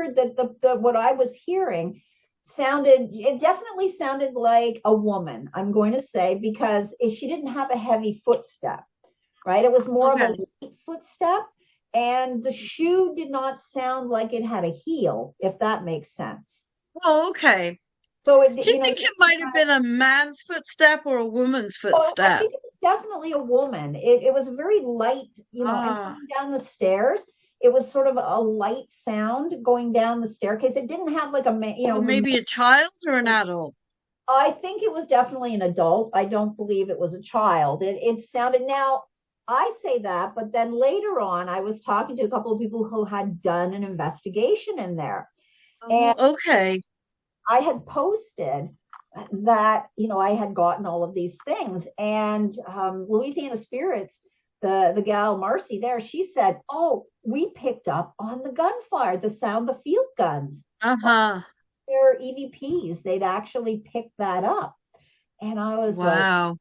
figured that the what I was hearing it definitely sounded like a woman, I'm going to say, because she didn't have a heavy footstep, right? It was more of a Okay. light footstep, and the shoe did not sound like it had a heel, if that makes sense. Oh, okay. So Do you think it might have been a man's footstep or a woman's oh, I footstep? think it was definitely a woman. It was very light, and Ah, coming down the stairs, it was sort of a light sound going down the staircase. It didn't have like or maybe a child or an adult. I think it was definitely an adult. I don't believe it was a child. It sounded now. I say that, but then later on, I was talking to a couple of people who had done an investigation in there, and Oh, okay. I had posted that I had gotten all of these things, and Louisiana Spirits, the gal Marcy there, she said, "Oh, we picked up on the gunfire, the sound, the field guns, Uh-huh. their EVPs. They'd actually picked that up." And I was like, Wow.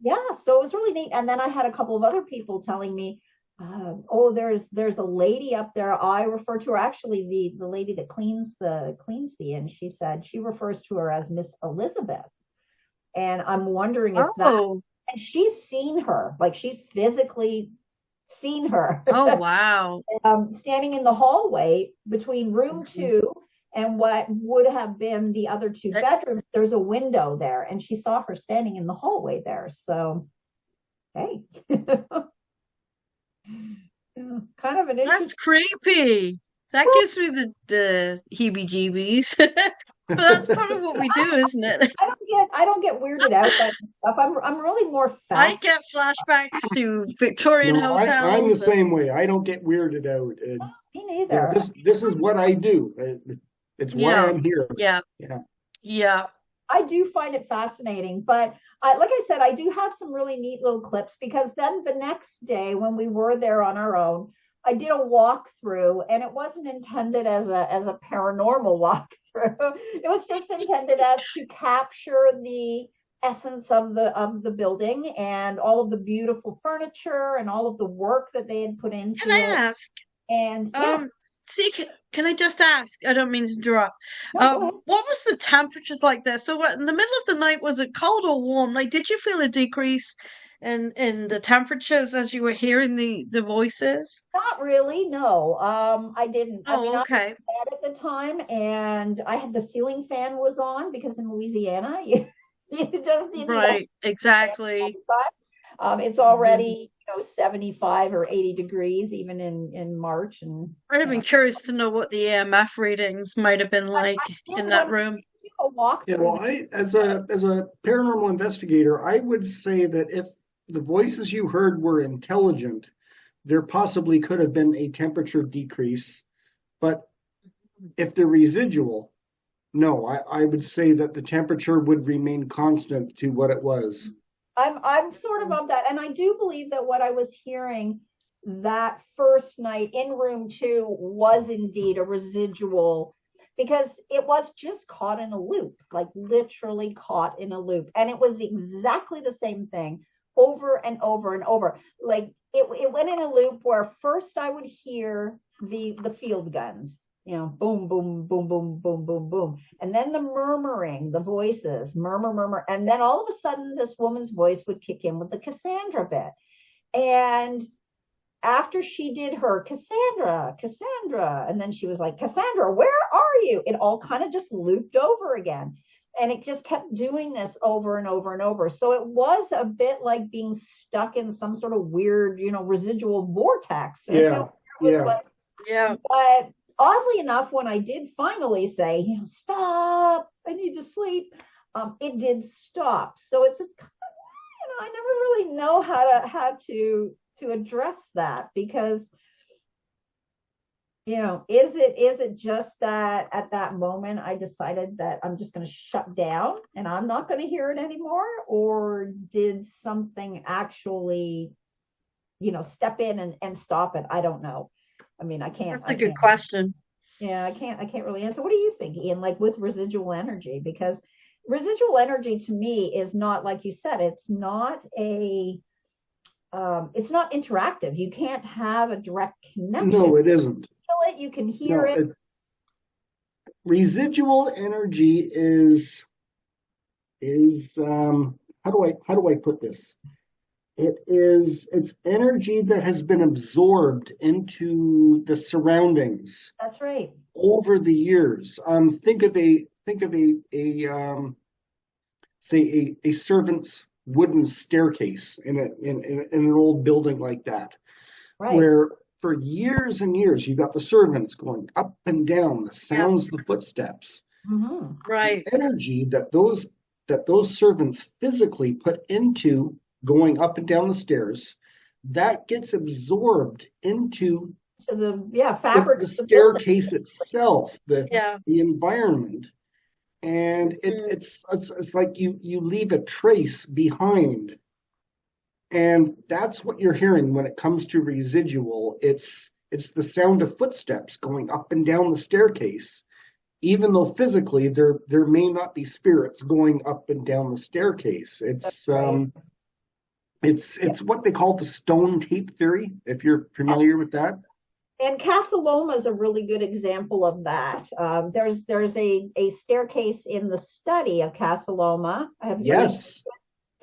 yeah, so it was really neat. And then I had a couple of other people telling me, oh, there's a lady up there. I refer to her, actually, the lady that cleans the inn. She said she refers to her as Miss Elizabeth, and I'm wondering if that. Oh, And she's seen her, like she's physically seen her oh, wow. standing in the hallway between room Mhm. two and what would have been the other two That- bedrooms. There's a window there, and she saw her standing in the hallway there. So, hey, kind of an That's interesting. creepy. That gives me the heebie-jeebies. But that's part of what we do, isn't it? I don't get weirded out by this stuff. I'm really more I fast. get flashbacks to Victorian No, I'm the hotels and same way. I don't get weirded out. And Me yeah, neither. this is what I do. It's why yeah, I'm here. yeah, Yeah. yeah. I do find it fascinating, but like I said, I do have some really neat little clips, because then the next day when we were there on our own, I did a walkthrough, and it wasn't intended as a paranormal walkthrough. It was just intended as to capture the essence of the building and all of the beautiful furniture and all of the work that they had put Can into I it. ask? And yeah, Um, see, can I just ask? I don't mean to interrupt. no, go ahead. What was the temperatures like there? So, what, in the middle of the night, was it cold or warm? Like, did you feel a decrease in the temperatures as you were hearing the voices? Not really, no. I didn't. I mean, Oh, I was okay. in bed at the time, and I had the ceiling fan was on, because in Louisiana, you just need the Right, fan all exactly. the time. It's Mhm. already 75 or 80 degrees even in March, and I'd have you know been curious to know what the EMF readings might have been I like did in when that room. we do a walk Yeah, through well, the. I as a paranormal investigator, I would say that if the voices you heard were intelligent, there possibly could have been a temperature decrease. But if they're residual, no, I would say that the temperature would remain constant to what it was. I'm sort of that, and I do believe that what I was hearing that first night in room two was indeed a residual, because it was just caught in a loop, like literally caught in a loop, and it was exactly the same thing over and over and over. Like it went in a loop where first I would hear the field guns, boom, boom, boom, boom, boom, boom, boom. And then the murmuring, the voices, murmur, murmur. And then all of a sudden, this woman's voice would kick in with the Cassandra bit. And after she did her Cassandra, Cassandra, and then she was like, Cassandra, where are you? It all kind of just looped over again. And it just kept doing this over and over and over. So it was a bit like being stuck in some sort of weird, residual vortex. Yeah, It was yeah. like, Yeah. but oddly enough, when I did finally say, stop, I need to sleep, it did stop. So it's just, I never really know how to address that, because is it just that at that moment I decided that I'm just going to shut down and I'm not going to hear it anymore, or did something actually step in and stop it? I don't know. I mean, I can't That's I a good can't question. Yeah, I can't really answer. What do you think, Ian? Like with residual energy, because residual energy to me is not, like you said, it's not interactive. You can't have a direct connection. No, it isn't. Feel it, you can hear No, it. residual energy is how do I put this? It's energy that has been absorbed into the surroundings That's right. over the years. Think of a say a servant's wooden staircase in an old building like that, Right. where for years and years you got the servants going up and down, the sounds of the footsteps, Hmm. Right. energy that those servants physically put into going up and down the stairs, that gets absorbed into So the the, fabric the of the building. staircase itself, the Yeah. the environment. And Mm. it's like you leave a trace behind. And that's what you're hearing when it comes to residual. It's the sound of footsteps going up and down the staircase, even though physically there may not be spirits going up and down the staircase. It's Right. um it's what they call the stone tape theory, if you're Yes. familiar with that. And Casa Loma is a really good example of that. There's a staircase in the study of Casa Loma. Have you been? Yes,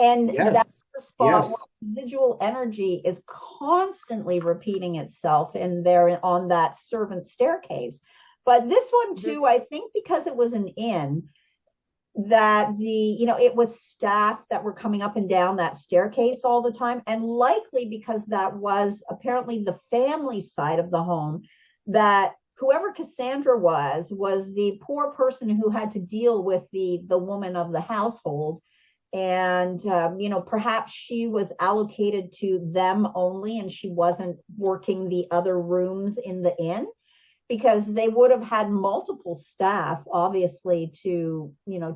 And that's yes, the spot where yes. residual energy is constantly repeating itself in there on that servant staircase. But this one Mhm. too, I think because it was an inn, that it was staff that were coming up and down that staircase all the time, and likely because that was apparently the family side of the home, that whoever Cassandra was the poor person who had to deal with the woman of the household. And perhaps she was allocated to them only, and she wasn't working the other rooms in the inn, because they would have had multiple staff, obviously, to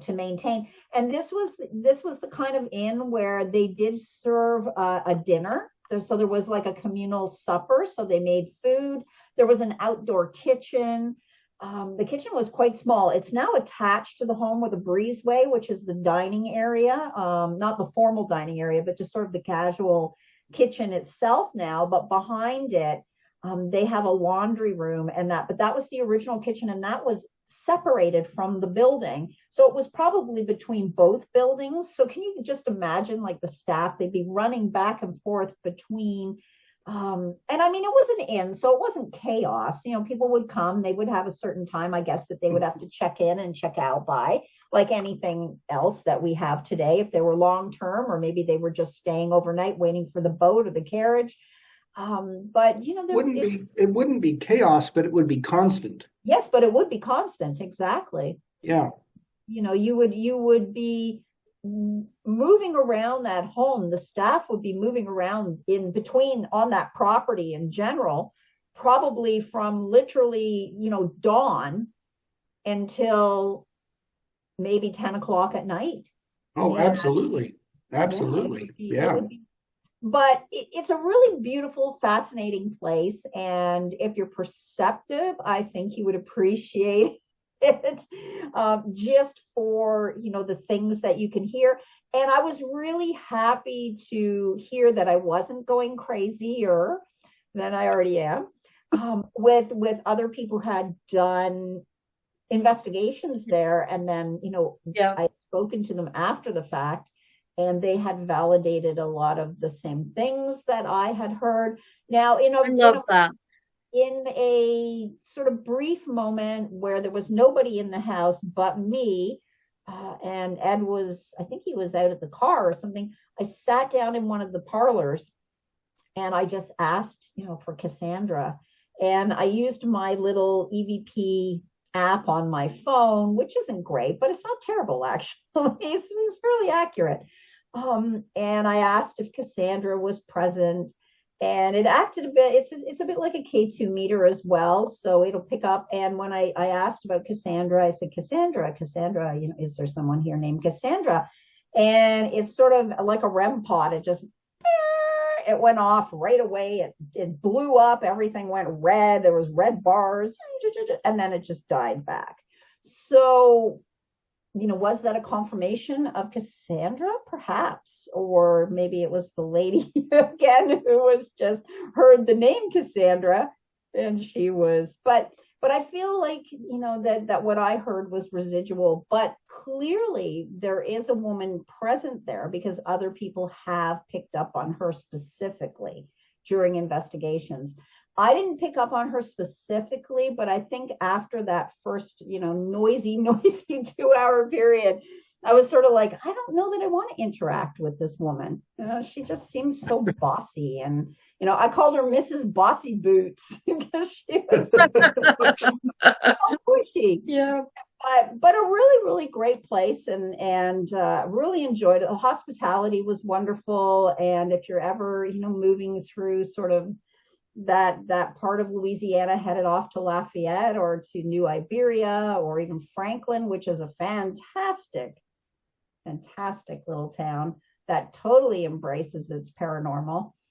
maintain. And this was the kind of inn where they did serve a dinner. So there was like a communal supper, so they made food. There was an outdoor kitchen. The kitchen was quite small. It's now attached to the home with a breezeway, which is the dining area, not the formal dining area, but just sort of the casual kitchen itself now. But behind it, they have a laundry room and that, but that was the original kitchen, and that was separated from the building. So it was probably between both buildings. So can you just imagine, like, the staff, they'd be running back and forth between, and I mean, it was an inn, so it wasn't chaos. People would come, they would have a certain time, I guess, that they would have to check in and check out by, like anything else that we have today, if they were long term, or maybe they were just staying overnight waiting for the boat or the carriage. But It wouldn't be chaos, but it would be constant. yes, but it would be constant, exactly. Yeah. You would be moving around that home. The staff would be moving around in between on that property in general, probably from literally, dawn until maybe 10 o'clock at night. Oh, And absolutely. yeah, it Absolutely. would be, it Yeah. would be, but it's a really beautiful, fascinating place. And if you're perceptive, I think you would appreciate it, just for, the things that you can hear. And I was really happy to hear that I wasn't going crazier than I already am, with other people who had done investigations there. And then, Yeah. I had spoken to them after the fact, and they had validated a lot of the same things that I had heard. Now, I love that. in a sort of brief moment where there was nobody in the house but me, and Ed was, I think he was out at the car or something, I sat down in one of the parlors and I just asked, for Cassandra. And I used my little EVP app on my phone, which isn't great, but it's not terrible, actually. It's really accurate. And I asked if Cassandra was present, and it acted a bit, it's a bit like a K2 meter as well. So it'll pick up. And when I asked about Cassandra, I said, Cassandra, is there someone here named Cassandra? And it's sort of like a REM pod. It went off right away. It blew up. Everything went red. There was red bars, and then it just died back. So, was that a confirmation of Cassandra, perhaps? Or maybe it was the lady again who was just heard the name Cassandra, and she was. But But I feel like, you know, that what I heard was residual, but clearly there is a woman present there because other people have picked up on her specifically during investigations. I didn't pick up on her specifically, but I think after that first, you know, noisy 2 hour period, I was sort of like, I don't know that I want to interact with this woman. You know, she just seems so bossy. And, you know, I called her Mrs. Bossy Boots because she was so pushy. Yeah. But a really great place, and really enjoyed it. The hospitality was wonderful, and if you're ever, you know, moving through sort of that part of Louisiana headed off to Lafayette or to New Iberia or even Franklin, which is a fantastic little town that totally embraces its paranormal.